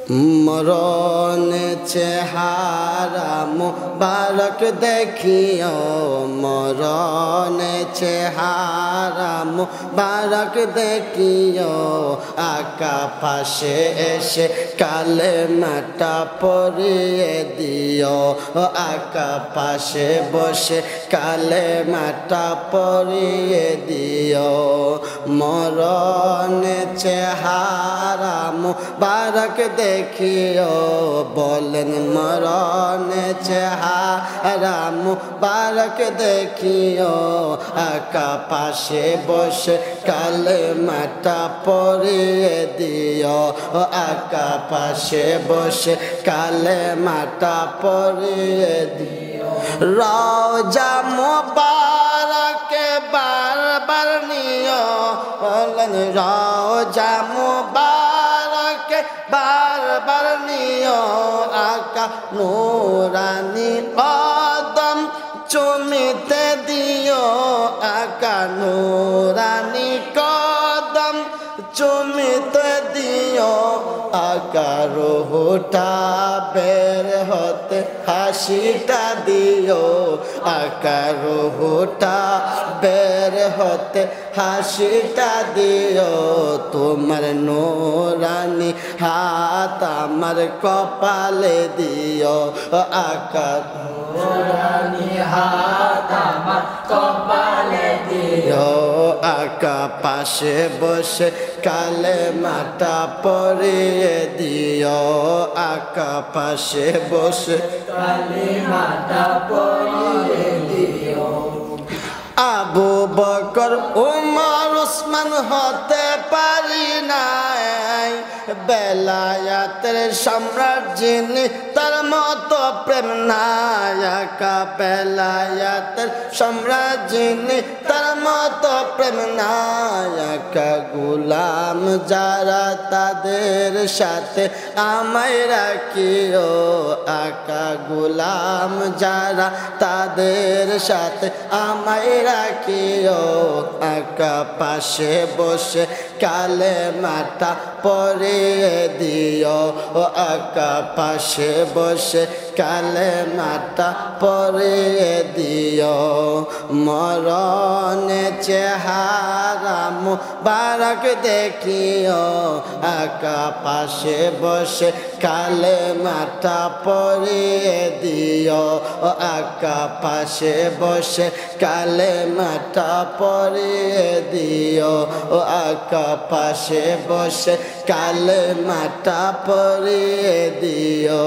মরণ চেহারা মুবারক দেখিও মরণ চেহারা মুবারক দেখিও আকা পাশে এসে কালেমাটা পড়িয়ে দিও আকা পাশে বসে কালেমাটা পড়িয়ে দিও মরণ চেহারা মুবারক দেখিও বলেন মরণ চেহারা মুবারক দেখিও আকা পাশে বসে কালেমাটা পড়িয়ে দিও আকা পাশে বসে কালেমাটা পড়িয়ে দিও রওজা মুবারক বারবার নিও বলেন রওজা মুবারক বারবার নিও আকা নুরানি কদম চুমিতে দিও আকা নুরানি কদম চুমিতে দিও আকা রুহটা বের হতে হাসিটা দিও আকা রুহটা বের হতে হাসিটা দিও তোমার নুরানি হাত আমার কপালে দিও আকা নুরানি হাত আমার কপালে দিও আকা পাশে বসে কালেমাটা পড়িয়ে দিও আকা পাশে বসে কালেমাটা পড়িয়ে দিও আবু বকর উমর উসমান হতে পারি নাই বেলায়াতের সম্রাট যিনি তার মতো প্রেম নাই আকা বেলায়াতের সম্রাট যিনি তার মতো প্রেম নাই আকা গোলাম যারা তাদের সাথে আমায় রাখিও আকা গোলাম যারা তাদের সাথে আমায় রাখিও আকা পাশে বসে কালেমাটা পড়িয়ে দিও আকা পাশে বসে কালেমাটা পড়িয়ে দিও মরণ চেহারা মুবারক দেখিও আকা পাশে বসে কালেমাটা পড়িয়ে দিও আকা পাশে বসে কালেমাটা পড়িয়ে দিও আকা পাশে বসে কালেমাটা পড়িয়ে দিও।